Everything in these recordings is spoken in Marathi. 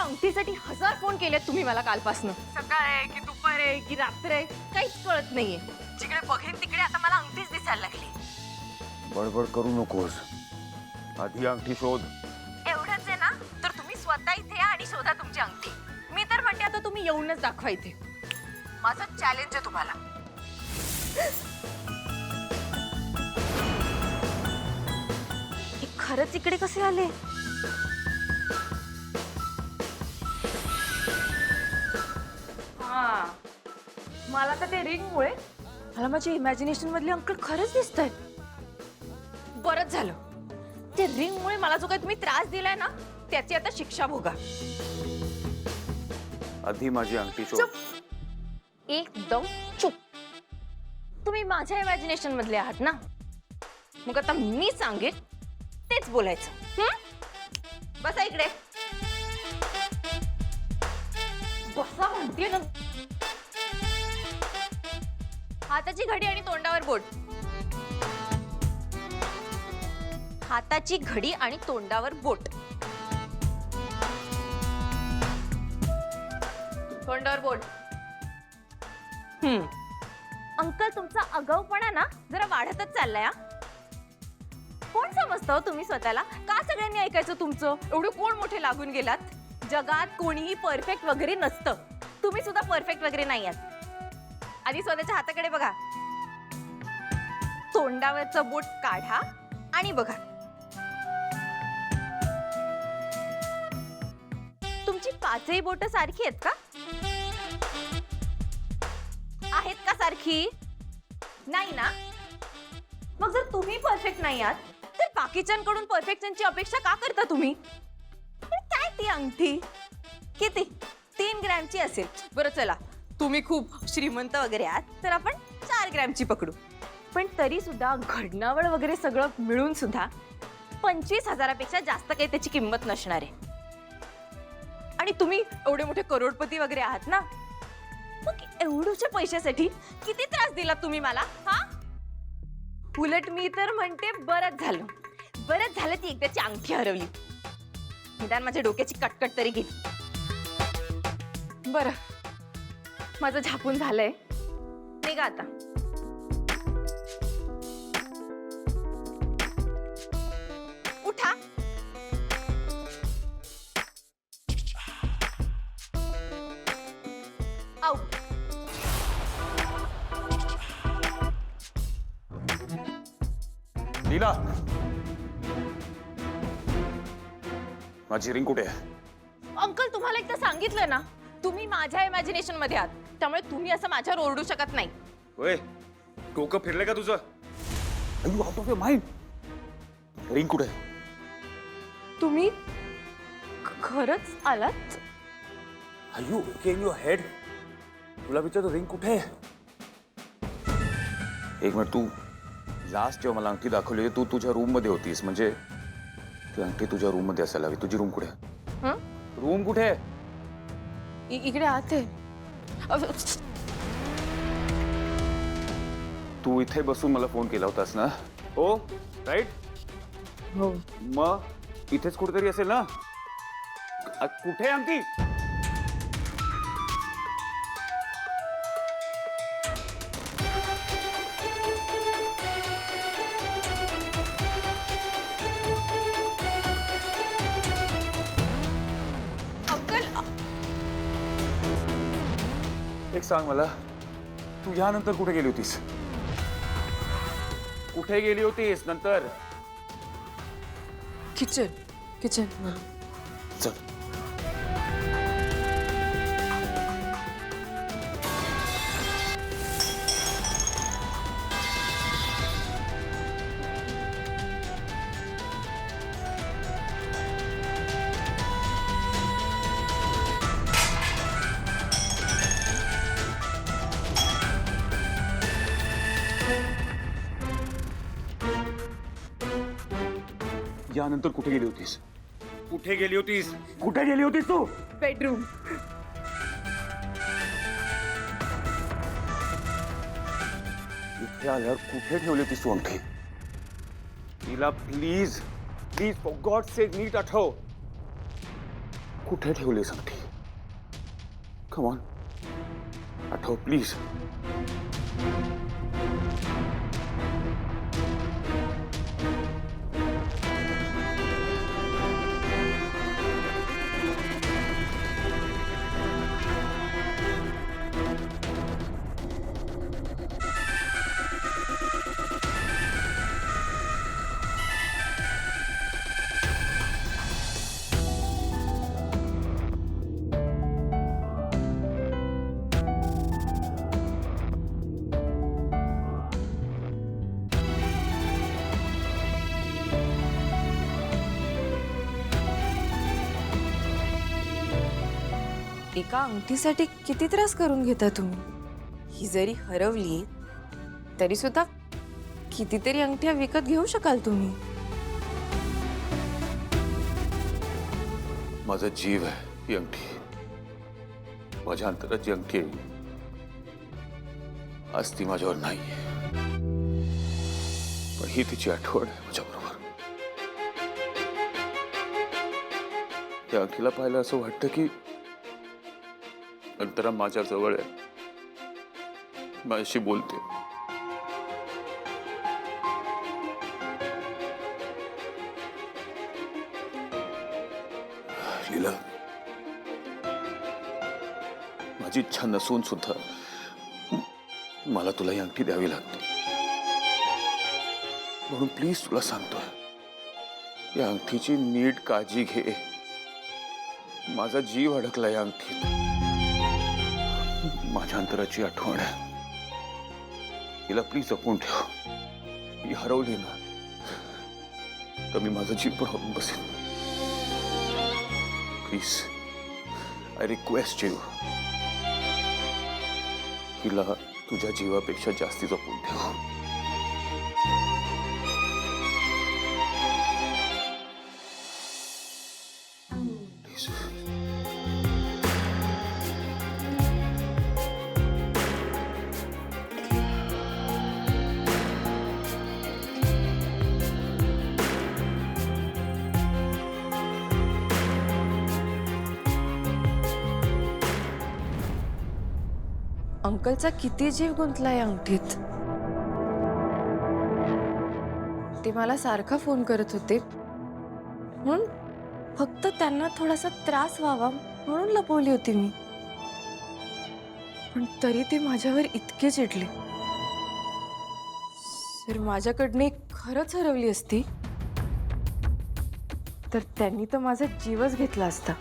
अंगठीसाठी 1000 फोन केलेत तुम्ही मला कालपासनं. सकाळ आहे की दुपार आहे की रात्र आहे काहीच कळत नाहीये. जिकडे बघेन तिकडे आता मला अंगठीच दिसायला लागली. बडबड करू नकोस, आधी अंगठी शोध. एवढंच आहे ना, तर तुम्ही स्वतः इथे या आणि शोधा तुमची अंगठी. मी तर म्हणते आता तुम्ही येऊनच दाखवा इथे. माझं चॅलेंज आहे तुम्हाला. हे खरंच इकडे कसे आले? हा, मला तर ते रिंग मुळे मला माझ्या इमॅजिनेशन मधले अंकल खरंच दिसतायत. बरंच झालं, ते रिंग मुळे मला जो काही तुम्ही त्रास दिलाय ना त्याची आता शिक्षा भोगा. आधी माझी अंगठी शोध. चुप, एकदम चुप. तुम्ही माझ्या इमॅजिनेशन मधले आहात ना, मग आता मी सांगेन तेच बोलायचं. बसा इकडे. बसा म्हणते ना. हाताची घडी आणि तोंडावर बोट. हाताची घडी आणि तोंडावर बोट. तोंडावर बोट. अंकल, तुमचा आगाऊपणा ना जरा वाढतच चाललाय. हा, कोण समजतं तुम्ही स्वतःला? का सगळ्यांनी ऐकायचं तुमचं? एवढे कोण मोठे लागून गेलात? जगात कोणीही परफेक्ट वगैरे नसतं. तुम्ही सुद्धा परफेक्ट वगैरे नाही आहात. आधी स्वतःच्या हाताकडे बघा. तोंडावरचं बोट काढा आणि बघा. तुमची पाचही बोट सारखी आहेत का? आहेत का सारखी? नाही ना. मग जर तुम्ही परफेक्ट नाही आहात तर बाकीच्यांकडून परफेक्शनची अपेक्षा का करता तुम्ही? काय ती अंगठी किती? 3 ग्रॅमची असेल. बरं चला, तुम्ही खूप श्रीमंत वगैरे आहात तर आपण 4 ग्रॅमची पकडू. पण तरी सुद्धा घडणावळ वगैरे सगळं मिळून सुद्धा 25,000पेक्षा जास्त काही त्याची किंमत नसणार आहे. आणि तुम्ही एवढे मोठे करोडपती वगैरे आहात ना, मग एवढ्याच्या पैशासाठी किती त्रास दिला तुम्ही मला? हा, उलट मी तर म्हणते बरंच झालं ती एकदाची अंगठी हरवली. निदान माझ्या डोक्याची कटकट तरी गेली. बरं, माझं झापून झालंय, निघा आता. उठा. आउट. लीला, माझी रिंग कुठे आहे? अंकल, तुम्हाला एकदा सांगितलं ना, तुम्ही माझ्या इमॅजिनेशन मध्ये आहात, त्यामुळे तुम्ही असं माझ्यावर ओरडू शकत नाही. ओए, डोकं फिरलंय का तुझं? Are you out of your mind? Ring कुठे आहे? तुम्ही खरंच आलात? Are you okay in your head? तुला विचारतो रिंग कुठे आहे? एक मिनिट, तू लास्ट जेव्हा मला अंगठी दाखवली तू तुझ्या रूम मध्ये होतीस, म्हणजे ती अंगठी तुझ्या रूम मध्ये असायला हवी. तुझी रूम कुठे आहे? रूम कुठे आहे? इकडे आत आहे. तू इथे बसून मला फोन केला होतास ना? हो, राईट. हो. मग इथेच कुठेतरी असेल ना? कुठे अंगठी? एक सांग मला, तू यानंतर कुठे गेली होतीस? कुठे गेली होतीस नंतर? किचन. चल. यानंतर कुठे गेली होतीस? कुठे गेली होतीस? कुठे गेली होतीस तू? बेडरूम. इथे आल्यावर कुठे ठेवली होतीस तू अंगठी? तिला प्लीज फॉर गॉड सेक नीट आठव. कुठे ठेवलीस अंगठी? कम ऑन, आठव प्लीज. एका अंगठीसाठी किती त्रास करून घेता तुम्ही? ही जरी हरवली तरी सुद्धा कितीतरी अंगठ्या विकत घेऊ शकाल तुम्ही. माझा जीव आहे ही अंगठी, माझ्या अंतराची अंगठी आहे. आज ती माझ्यावर नाही, पण ही तिची आठवण आहे माझ्याबरोबर. त्या अंगठीला पाहिलं असं वाटतं की अंतरा माझ्या जवळ आहे, माझ्याशी बोलते. लीला, माझी इच्छा नसून सुद्धा मला तुला ही अंगठी द्यावी लागते. म्हणून प्लीज तुला सांगतोय, या अंगठीची नीट काळजी घे. माझा जीव अडकला या अंगठीत. माझ्या अंतराची आठवण आहे, हिला प्लीज जपून ठेव. ही हरवली ना तर मी माझा जीव पण हरवून बसेन. प्लीज, आय रिक्वेस्ट यू, हिला तुझ्या जीवापेक्षा जास्ती जपून ठेव. प्लीज. अंकलचा किती जीव गुंतलाय अंगठीत. ते मला सारखा फोन करत होते, म्हणून फक्त त्यांना थोडासा त्रास व्हावा म्हणून लपवली होती मी. पण तरी ते माझ्यावर इतके चिडले. जर माझ्याकडनं खरंच हरवली असती तर त्यांनी तर माझा जीवच घेतला असता.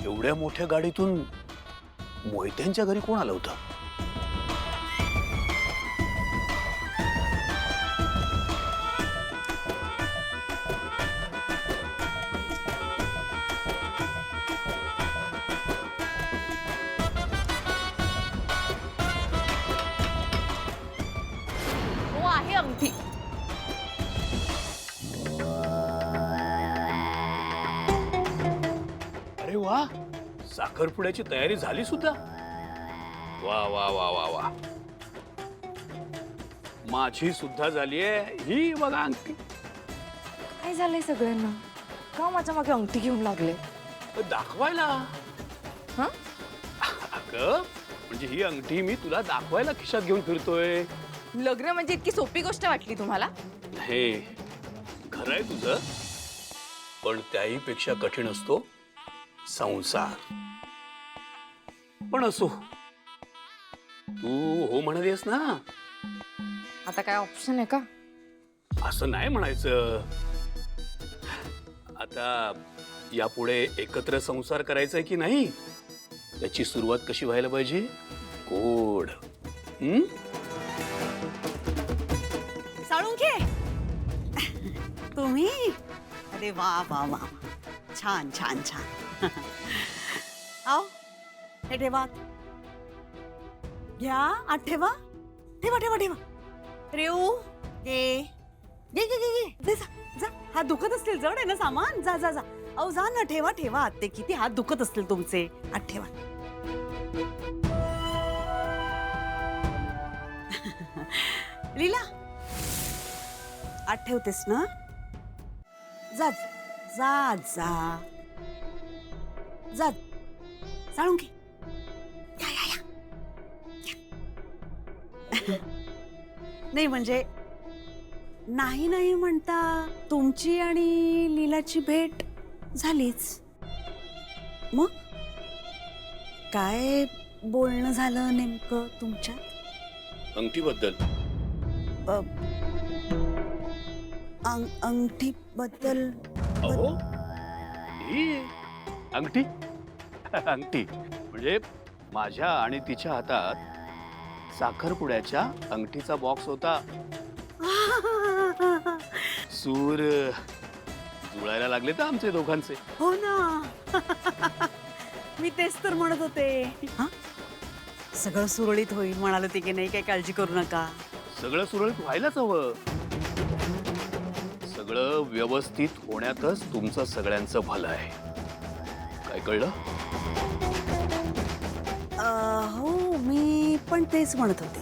एवढ्या मोठ्या गाडीतून मोहित्यांच्या घरी कोण आलं होतं? हो, आहे अंगठी. अरे वा, साखरपुड्याची तयारी झाली सुद्धा. वा वा वा वा वा, माझी सुद्धा झालीये. ही बघा अंगठी. काय झालंय सगळ्यांना? का माझ्या मागे अंगठी घेऊन लागले? दाखवायला. हं? अगं, म्हणजे ही अंगठी मी तुला दाखवायला खिशात घेऊन फिरतोय. लग्न म्हणजे इतकी सोपी गोष्ट वाटली तुम्हाला? हे खरंय तुझं, पण त्याही पेक्षा कठीण असतो संसार. पण असो, तू हो म्हणालीस ना. आता काय ऑप्शन आहे का? असं नाही म्हणायचं. आता यापुढे एकत्र संसार करायचा की नाही त्याची सुरुवात कशी व्हायला पाहिजे? गोड. साळुंखे, तुम्ही अरे वा वा वा, छान छान छान. आओ हे ठेवा, घ्या आत ठेवा, ठेवा ठेवा ठेवा. रेऊ घे घे घे घे घे, जा जा. हात दुखत असतील, जड आहे ना सामान. जा जा जा. अहो जा ना, ठेवा ठेवा आत. ते किती हात दुखत असतील तुमचे. आत ठेवा. लीला आत ठेवतेस ना. जा जा जा जा, चाळून घे. या या या. नाही म्हणजे नाही नाही म्हणता तुमची आणि लीलाची भेट झालीच. मग काय बोलणं झालं नेमकं तुमच्यात? अंगठीबद्दल. अंगठीबद्दल? अहो ही अंगठी अंगठी म्हणजे माझ्या आणि तिच्या हातात साखरपुड्याच्या अंगठीचा बॉक्स होता. सूर जुळायला लागले तर आमचे दोघांचे. हो ना. मी तेच तर म्हणत होते. हा? सगळं सुरळीत होईल म्हणाल ते की नाही, काही काळजी करू नका. सगळं सुरळीत व्हायलाच हवं. सगळं व्यवस्थित होण्यातच तुमचं सगळ्यांचं भलं आहे. काय कळलं? हो, मी पण तेच म्हणत होते.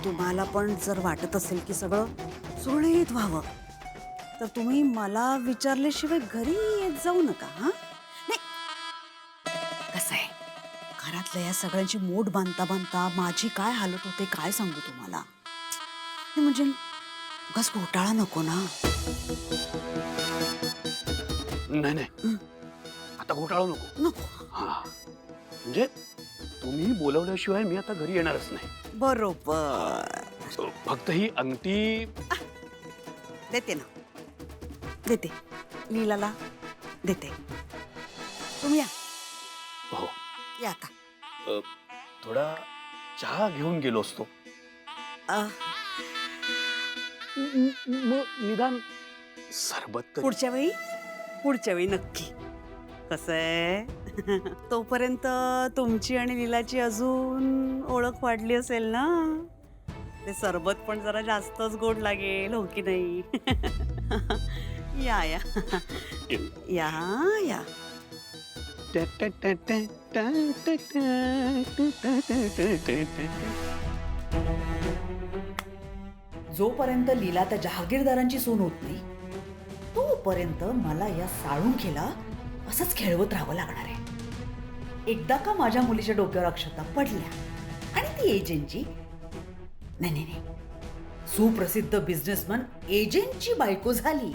तुम्हाला पण जर वाटत असेल की सगळं सुरळीत व्हावं तर तुम्ही मला विचारल्याशिवाय घरी येत जाऊ नका. हा नाही, कसं आहे, घरातल्या या सगळ्यांची मोड बांधता बांधता माझी काय हालत होते काय सांगू तुम्हाला. म्हणजे उगाच घोटाळा नको ना. नाही नाही, आता घोटाळा नको. नको. हा म्हणजे तुम्ही बोलवल्याशिवाय मी आता घरी येणारच नाही. बरोबर. फक्त ही अंगठी देते ना, देते. लीलाला देते. तुम्ही या. हो. या आता. थोडा चहा घेऊन गेलो असतो. निदान सरबत तरी. पुढच्या वेळी नक्की. कसं आहे, तोपर्यंत तुमची आणि लीलाची अजून ओळख वाढली असेल ना. ते सरबत पण जरा जास्तच गोड लागेल, हो की नाही. या या या या. जोपर्यंत लीला त्या जहागीरदारांची सून होत नाही तोपर्यंत मला या साळुंखेला असंच खेळवत राहावं लागणार आहे. एकदा का माझ्या मुलीच्या डोक्यावर अक्षता पडल्या आणि ती एजंटची नाही नाही नाही सुप्रसिद्ध बिझनेसमन एजंटची बायको झाली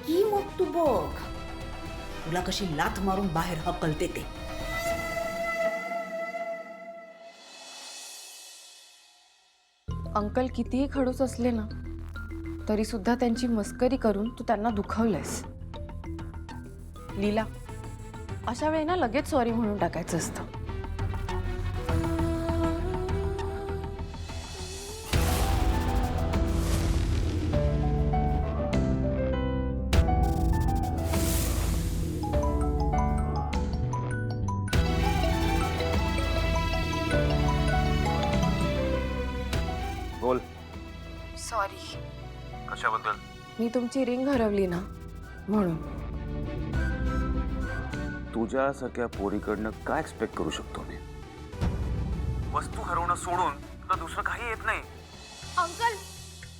की मग तू बघ तुला कशी लाथ मारून बाहेर हकलते ते. अंकल कितीही खडूस असले ना तरी सुद्धा त्यांची मस्करी करून तू त्यांना दुखावलंयस. लीला, अशा वेळी ना लगेच सॉरी म्हणून टाकायचं असतं. बोल. सॉरी. कशाबद्दल? मी तुमची रिंग हरवली ना म्हणून. तुझ्यासारख्या पोरीकडनं काय एक्सपेक्ट करू शकतो मी? वस्तू हरवणं सोडून तुला दुसरं काही येत नाही. अंकल,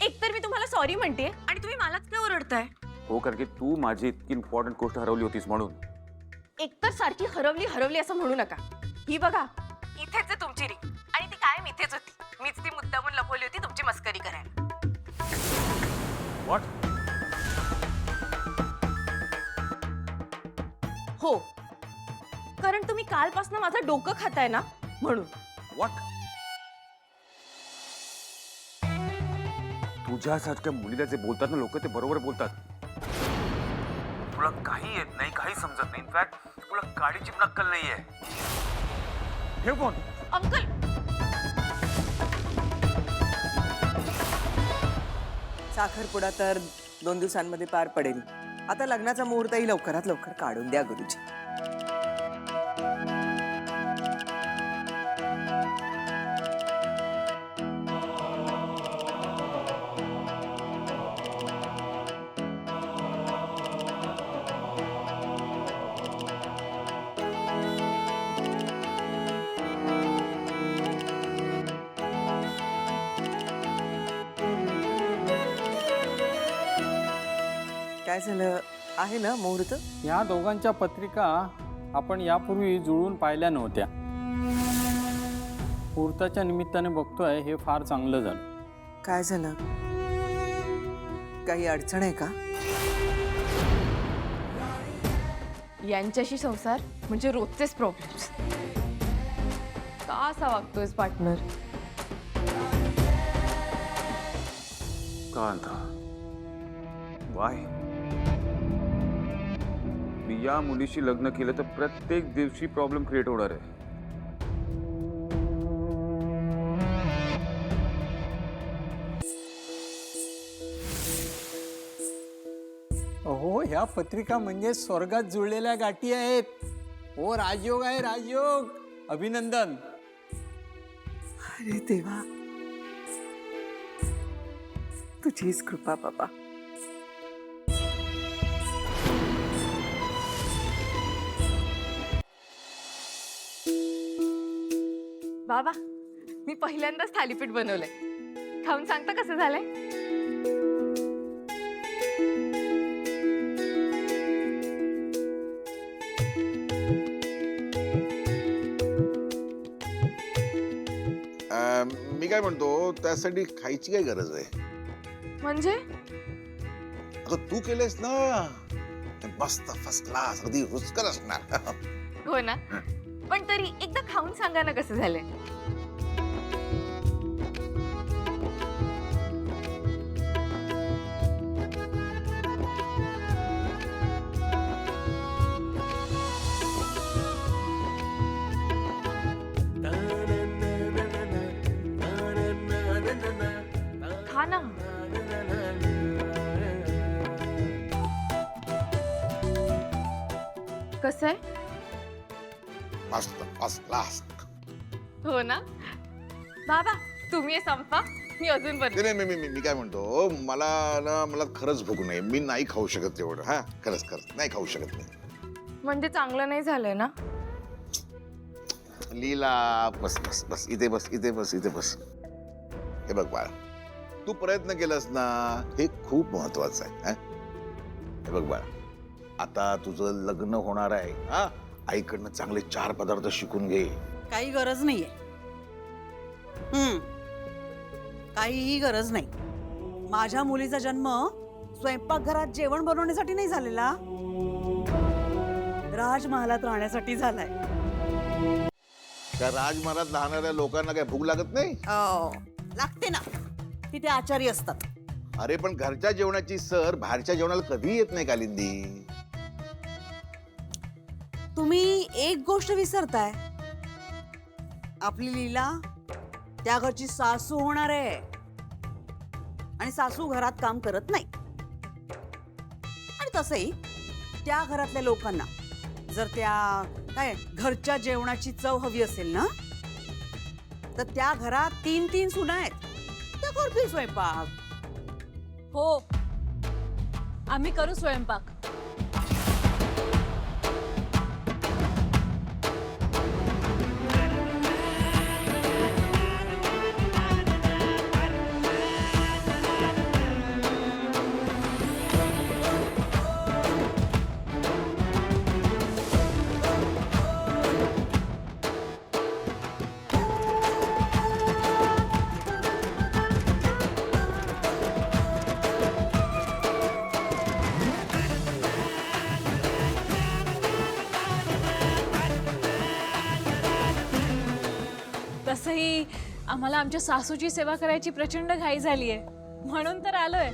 एकतर मी तुम्हाला सॉरी म्हणते आणि तुम्ही मलाच काय ओरडताय? हो, कारण की तू माझी इतकी इम्पॉर्टंट गोष्ट हरवली होतीस म्हणून. एकतर सारखी हरवली हरवली असं म्हणू नका. ही बघा, इथेच आहे तुमची रिंग आणि ती कायम इथेच होती. मीच ती मुद्दामून लपवली होती तुमची मस्करी करायला. व्हॉट? हो, कारण तुम्ही कालपासून माझं डोकं खाताय ना म्हणून. व्हॉट? तुझ्यासारख्या मुलीला जे बोलतात ना लोक, ते बरोबर बोलतात. तुला काही येत नाही, काही समजत नाही. इनफॅक्ट तुला गाडीची पण अक्कल नाहीये. हे कोण? अंकल, साखरपुडा तर 2 दिवसांमध्ये पार पडेल. आता लग्नाचा मुहूर्तही लवकरात लवकर काढून द्या गुरुजी. काय झालं आहे ना मुहूर्त? या दोघांच्या पत्रिका आपण यापूर्वी जुळून पाहिल्या नव्हत्या. मुहूर्ताच्या निमित्ताने बघतोय, हे फार चांगलं झालं. काय झालं? काही अडचण आहे का? यांच्याशी संसार म्हणजे रोजचेच प्रॉब्लेम्स. का असा वागतोयस पार्टनर? कांता, वाय मी या मुलीशी लग्न केलं तर प्रत्येक दिवशी प्रॉब्लेम क्रिएट होणार आहे. हो, ह्या पत्रिका म्हणजे स्वर्गात जुळलेल्या गाठी आहेत. हो, राजयोग आहे, राजयोग. अभिनंदन. अरे देवा, तुझीच कृपा बाबा. बाबा, मी पहिल्यांदाच थालीपीठ बनवलंय. खाऊन सांगता कसं झालंय? मी काय म्हणतो, त्यासाठी खायची काय गरज आहे? म्हणजे अगं तू केलेस ना, मस्त फर्स्ट क्लास, अगदी रुचकर असणार. हो ना, पण तरी एकदा खाऊन सांगा ना कसं झालंय. खा ना. कसं आहे? मस्त फर्स्ट क्लास. हो ना. बाबा, तुम्ही हे संपा, मी अजून बनते. नाही नाही, मी काय म्हणतो, मला खरंच भूक नाही. मी नाही खाऊ शकत तेवढं. हा, खरंच नाही खाऊ शकत नाही. म्हणजे चांगलं नाही झालंय ना? लीला, बस बस बस, इथे बस, इथे बस, इथे बस. हे बघ बाळा, तू प्रयत्न केलास ना, हे खूप महत्वाचं आहे. हा? हे बघ बाळा, आता तुझं लग्न होणार आहे. हा, आईकडनं चांगले 4 पदार्थ शिकून घे. काही गरज नाहीये. काहीही गरज नाही. माझ्या मुलीचा जन्म स्वयंपाकघरात जेवण बनवण्यासाठी नाही झालेला, राजमहालात राहण्यासाठी झालाय. त्या राजमहालात राहणाऱ्या लोकांना काय भूक लागत नाही? लागते ना, तिथे आचारी असतात. अरे पण घरच्या जेवणाची सर बाहेरच्या जेवणाला कधी येत नाही कालिंदी. तुम्ही एक गोष्ट विसरताय. आपली लीला त्या घरची सासू होणार आहे, आणि सासू घरात काम करत नाही. आणि तसंही त्या घरातल्या लोकांना जर त्या काय घरच्या जेवणाची चव हवी असेल ना, तर त्या घरात 3 सुना आहेत, त्या करतील स्वयंपाक. हो, आम्ही करू स्वयंपाक. तसंही आम्हाला आमच्या सासूची सेवा करायची प्रचंड घाई झालीये, म्हणून तर आलोय.